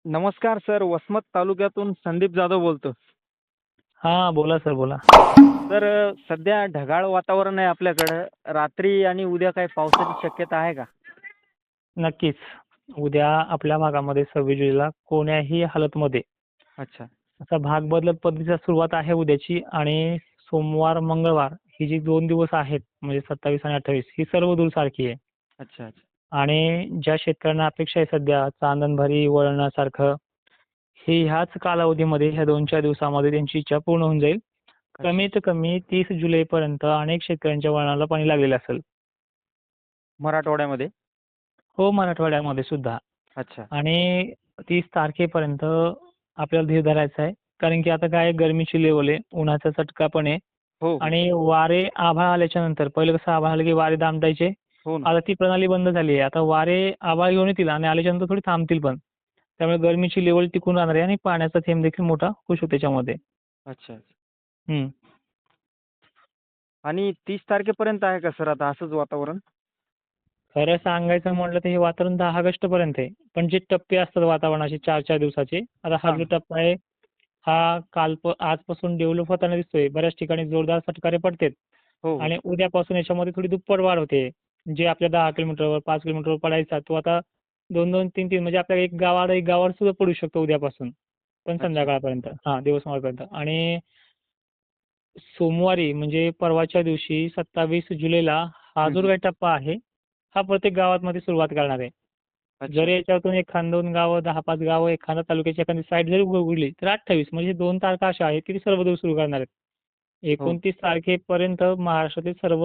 नमस्कार सर, वसमत तालुक्यातून संदीप जाधव बोलतो. हां, बोला सर बोला. तर सध्या ढगाळ वातावरण आहे आपल्याकडं. रात्री आणि उद्या काही पावसाची शक्यता आहे का? नक्कीच. उद्या आपल्या भागामध्ये 26 जुलैला कोण्याही हालतमध्ये अच्छा. असा भाग बदलत पद्धतीची सुरुवात आहे उद्याची आणि सोमवार, मंगळवार ही जी 2 दिवस आहेत म्हणजे 27 आणि 28 ही सर्व दूरसारखी आहे. अच्छा, अच्छा. आणि ज्या शेतकऱ्यांना अपेक्षा आहे सध्या चांदणभरी वळणासारखं, हे ह्याच कालावधीमध्ये ह्या 2-4 दिवसामध्ये त्यांची इच्छा पूर्ण होऊन जाईल. अच्छा. कमीत कमी 30 जुलैपर्यंत अनेक शेतकऱ्यांच्या वळणाला पाणी लागलेलं असेल. मराठवाड्यामध्ये? हो, मराठवाड्यामध्ये सुद्धा. अच्छा. आणि 30 तारखेपर्यंत आपल्याला धीर धरायचा आहे. कारण की आता काय गरमीची लेव्हल आहे, उन्हाचा चटका पण आहे हो, हो. आणि वारे आभाळ आल्याच्या नंतर पहिलं कसं आभाळ आलं की वारे दामटायचे. हो ना. आता ती प्रणाली बंद झाली आहे. आता वारे आभाळ घेऊन येतील आणि आल्याच्या नंतर थोडी थांबतील पण. त्यामुळे गरमीची लेव्हल टिकून राहणार आहे आणि पाण्याचा थेंब देखील मोठा होऊ शकतो त्याच्यामध्ये. अच्छा, अच्छा. हं. आणि 30 तारखेपर्यंत आहे का सर आता असंच वातावरण? खरं सांगायचं म्हटलं तर हे वातावरण 10 ऑगस्टपर्यंत आहे. पण जे टप्पे असतात वातावरणाचे 4-4 दिवसाचे, आता हा हां, जो हां. टप्पा आहे हा आजपासून डेव्हलप होताना दिसतोय. बऱ्याच ठिकाणी जोरदार फटकारे पडतेत हो, हो. आणि उद्यापासून याच्यामध्ये थोडी दुप्पट वाढ होते. जे आपल्या 10 किलोमीटरवर, 5 किलोमीटरवर पडायचा तो आता 2-2, 3-3 म्हणजे आपल्या एक गावावर सुद्धा पडू शकतो उद्यापासून. पण अच्छा. संध्याकाळपर्यंत दिवस मावळपर्यंत आणि सोमवारी म्हणजे परवाच्या दिवशी 27 जुलैला हा हं, जो हं. काही टप्पा आहे, हा प्रत्येक गावामध्ये सुरुवात करणार आहे. अच्छा. जर याच्यातून 1-2 गावं, 10-5 गावं, एखाद्या तालुक्याची एखादी साईट जरी उघडली, तर 28 म्हणजे 2 तारखा अशा आहेत, की ते सर्वदूर सुरू करणार आहेत. हो. 29 तारखेपर्यंत महाराष्ट्रातील सर्व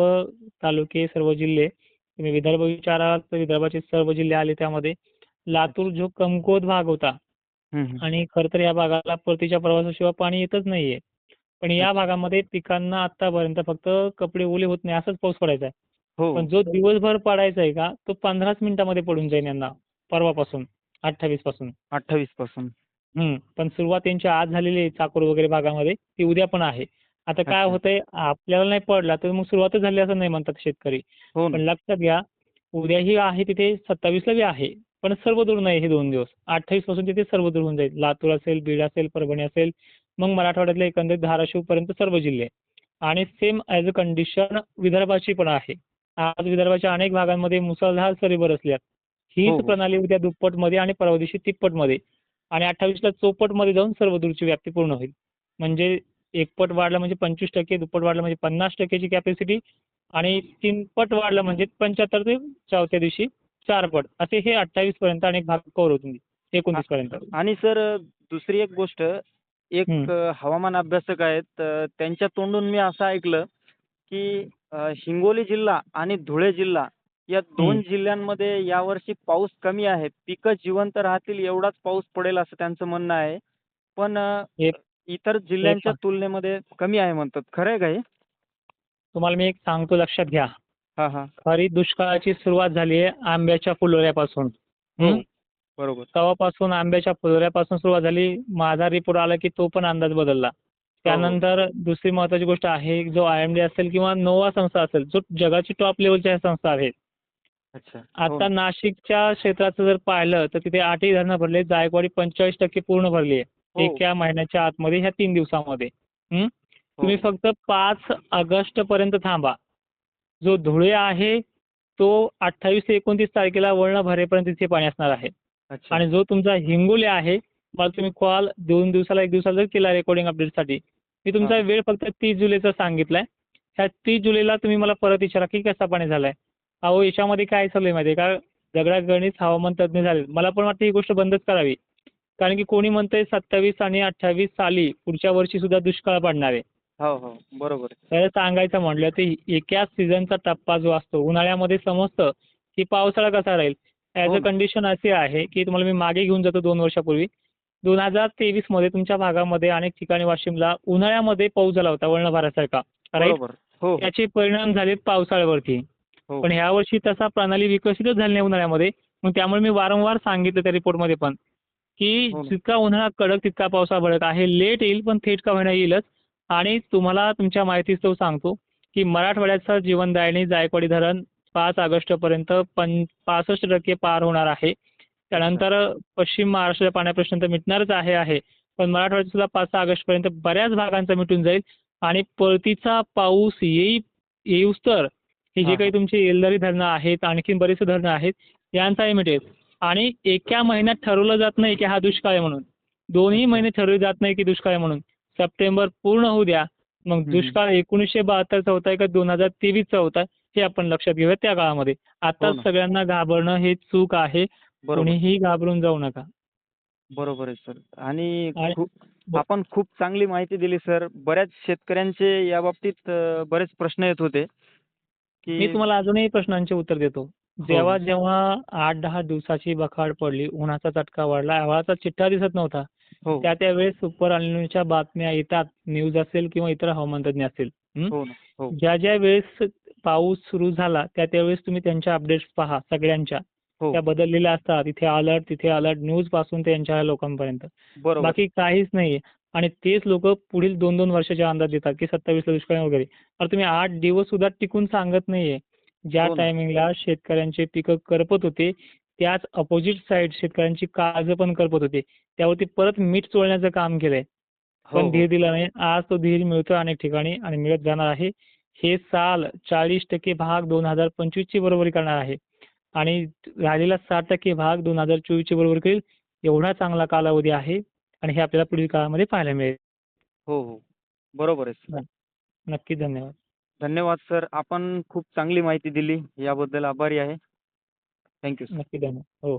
तालुके, सर्व जिल्हे तुम्ही विदर्भ विचाराल तर विदर्भाचे सर्व जिल्हे आले त्यामध्ये. लातूर अच्छा. जो कमकुवत भाग होता हं, हं. आणि खरं तर या भागाला परतीच्या प्रवासाशिवाय पाणी येतच नाहीये. पण या अच्छा. भागामध्ये पिकांना आत्तापर्यंत फक्त कपडे ओले होत नाही असाच पाऊस पडायचा आहे. हो. पण जो दिवसभर पडायचा आहे का, तो 15च मिनिटामध्ये पडून जाईल यांना परवापासून 28 पासून. 28 पासून. पण सुरुवात त्यांची आज झालेली आहे चाकूर वगैरे भागामध्ये, ती उद्या पण आहे. आता काय अच्छा. होतंय आपल्याला नाही पडला तर मग सुरुवातच झाली असं नाही म्हणतात शेतकरी. हो पण ना. लक्षात घ्या उद्याही आहे तिथे 27ला बी आहे. पण सर्वदूर नाही हे 2 दिवस. 28 पासून तिथे सर्वदूर होऊन जाईल. लातूर असेल, बीड असेल, परभणी असेल, मग मराठवाड्यातले एकंदरीत धाराशिवपर्यंत सर्व जिल्हे. आणि सेम ॲज अ कंडिशन विदर्भाची पण आहे. आज विदर्भाच्या अनेक भागांमध्ये मुसळधार सरी बरसल्यात. हीच हो, हो. प्रणाली उद्या दुप्पटमध्ये आणि परवा दिवशी तिप्पटमध्ये आणि 28ला चौपटमध्ये जाऊन सर्वदूरची व्याप्ती पूर्ण होईल. म्हणजे एकपट वाढलं म्हणजे 25%, दुप्पट वाढलं म्हणजे 50% ची कॅपॅसिटी आणि तीनपट वाढलं म्हणजे 75 ते चौथ्या दिवशी 4 पट असे हे 28 पर्यंत अनेक भाग कव्हर होतील आ 29 पर्यंत. आणि सर दुसरी एक गोष्ट, हं, एक हवामान अभ्यासक आहेत त्यांच्या तोंडून मी असं ऐकलं, की हिंगोली जिल्हा आणि धुळे जिल्हा या हं. 2 जिल्ह्यांमध्ये यावर्षी पाऊस कमी आहे. पिकं जिवंत राहतील एवढाच पाऊस पडेल असं त्यांचं म्हणणं आहे. पण हे इतर हे जिल्ह्यांच्या पहा तुलनेमध्ये कमी आहे म्हणतात. खरं आहे का हे? तुम्हाला मी एक सांगतो लक्षात घ्या. हां, हां. खरीप दुष्काळाची सुरुवात झाली आहे आंब्याच्या फुलोऱ्यापासून. हो. हं. बरोबर. तेव्हापासून आंब्याच्या फुलोऱ्यापासून सुरुवात झाली. माझा रिपोर्ट आला की तो पण अंदाज बदलला. हो, हो. त्यानंतर दुसरी महत्त्वाची गोष्ट आहे जो IMD असेल किंवा नोवा संस्था असेल, जो जगाची टॉप लेव्हलच्या ह्या संस्था आहेत. अच्छा. हो आता ना. नाशिकच्या क्षेत्राचं जर पाहिलं तर तिथे 8ही धरणं भरले. जायकवाडी 45% पूर्ण भरली आहे. हो, एका महिन्याच्या आतमध्ये ह्या 3 दिवसामध्ये. हं. हो. तुम्ही फक्त 5 ऑगस्टपर्यंत थांबा. जो धुळे आहे तो 28 ते 29 तारखेला वळणं भरेपर्यंत तिथे पाणी असणार आहे. अच्छा. आणि जो तुमचा हिंगोली आहे, मला तुम्ही कॉल 2 दिवसाला 1 दिवसाला जर केला रेकॉर्डिंग अपडेटसाठी, मी हां, तुमचा हां. वेळ फक्त 30 जुलैचा सांगितलाय. ह्या 30 जुलैला तुम्ही मला परत विचारा की कसा पाणी झालाय? अहो याच्यामध्ये काय चालू आहे माहिती आहे का? गगनागणित हवामान तज्ञ झालेत. मला पण वाटतं ही गोष्ट बंदच करावी. कारण की कोणी म्हणतंय 27 आणि 28 साली पुढच्या वर्षी सुद्धा दुष्काळ पडणार आहे. हो, हो. बरोबर आहे. खरं सांगायचं म्हटलं तर एकाच सीझनचा टप्पा जो असतो, उन्हाळ्यामध्ये समजतं की पावसाळा कसा राहील. ॲज हो अ ना. कंडिशन अशी आहे की तुम्हाला मी मागे घेऊन जातो 2 वर्षापूर्वी. 2023 मध्ये तुमच्या भागामध्ये अनेक ठिकाणी वाशिमला उन्हाळ्यामध्ये पाऊस झाला होता वळणभरासारखा, राईट? बरोबर. हो, हो. त्याचे परिणाम झालेत पावसाळ्यावरती. हो, पण हो. ह्या वर्षी तसा प्रणाली विकसितच झाली नाही उन्हाळ्यामध्ये. मग त्यामुळे मी वारंवार सांगितलं त्या रिपोर्टमध्ये पण, की हो ना. जितका उन्हाळा कडक तितका पावसाळा भडक आहे. लेट येईल पण थेट का होईना येईलच. आणि तुम्हाला तुमच्या माहितीस्तव सांगतो, की मराठवाड्याचं जीवनदायिनी जायकवाडी धरण 5 ऑगस्टपर्यंत 65% पार होणार आहे. त्यानंतर पश्चिम महाराष्ट्राच्या पाण्या प्रश्न तर मिटणारच आहे. पण मराठवाड्यात सुद्धा 5-6 ऑगस्टपर्यंत बऱ्याच भागांचा मिटून जाईल आणि परतीचा पाऊस येऊस तर हे जे हा, काही हा. तुमची येलदरी धरणं आहेत, आणखीन बरीचशी धरणं आहेत, यांचाही मिटेल. आणि एका महिन्यात ठरवलं जात नाही की हा दुष्काळ आहे म्हणून. दोन्ही अच्छा. महिने ठरवले जात नाही की दुष्काळ आहे म्हणून. सप्टेंबर पूर्ण होऊ द्या. मग हम्म. दुष्काळ 1972चा होताय का 2023चा होताय हे आपण लक्षात घेऊया त्या काळामध्ये. हो आताच ना. सगळ्यांना घाबरणं हे चूक आहे. बरोबर. कोणीही घाबरून जाऊ नका. बरोबर आहे सर. आणि आणि आपण खूप चांगली माहिती दिली सर. बऱ्याच शेतकऱ्यांचे या बाबतीत बरेच प्रश्न येत होते मी की तुम्हाला अजूनही प्रश्नांचे उत्तर देतो. हो, जेव्हा हो. जेव्हा 8-10 दिवसाची बखाड पडली, उन्हाचा चटका वाढला, हवाचा चिठ्ठा दिसत नव्हता, हो. त्यावेळेस सुपर एल्निनोच्या बातम्या येतात, न्यूज असेल किंवा इतर हवामान तज्ञ असतील. हो ना. हो. ज्या वेळेस पाऊस सुरू झाला त्यावेळेस तुम्ही त्यांच्या अपडेट्स पहा सगळ्यांच्या. हो. त्या बदललेल्या असतात. इथे अलर्ट, तिथे अलर्ट, न्यूज पासून त्यांच्या लोकांपर्यंत. बरोबर. बाकी काहीच नाहीये. आणि तेच लोक पुढील 2-2 वर्षाचे अंदाज देतात की 27ला दुष्काळ आहे वगैरे. अरे तुम्ही 8 दिवस सुद्धा टिकून सांगत नाहीये. ज्या हो ना. टायमिंगला शेतकऱ्यांचे पिकं करपत होते, त्याच अपोजिट साइड शेतकऱ्यांची काळजं पण करपत होते. त्यावरती परत मीठ चोळण्याचं काम केलंय. हो, पण हो. धीर दिला नाही. आज तो धीर मिळतोय अनेक ठिकाणी आणि मिळत जाणार आहे. हे साल 40% भाग 2025 ची बरोबरी करणार आहे. आणि राहिलेला 60% भाग 2024 ची बरोबरी करेल. एवढा चांगला कालावधी आहे आणि हे आपल्याला पुढील काळामध्ये पाहायला मिळेल. हो, हो. बरोबर आहे सर. नक्की धन्यवाद. धन्यवाद सर. आपण खूप चांगली माहिती दिली. याबद्दल आभारी आहे. Thank you sir. नक्की धन्यवाद. हो.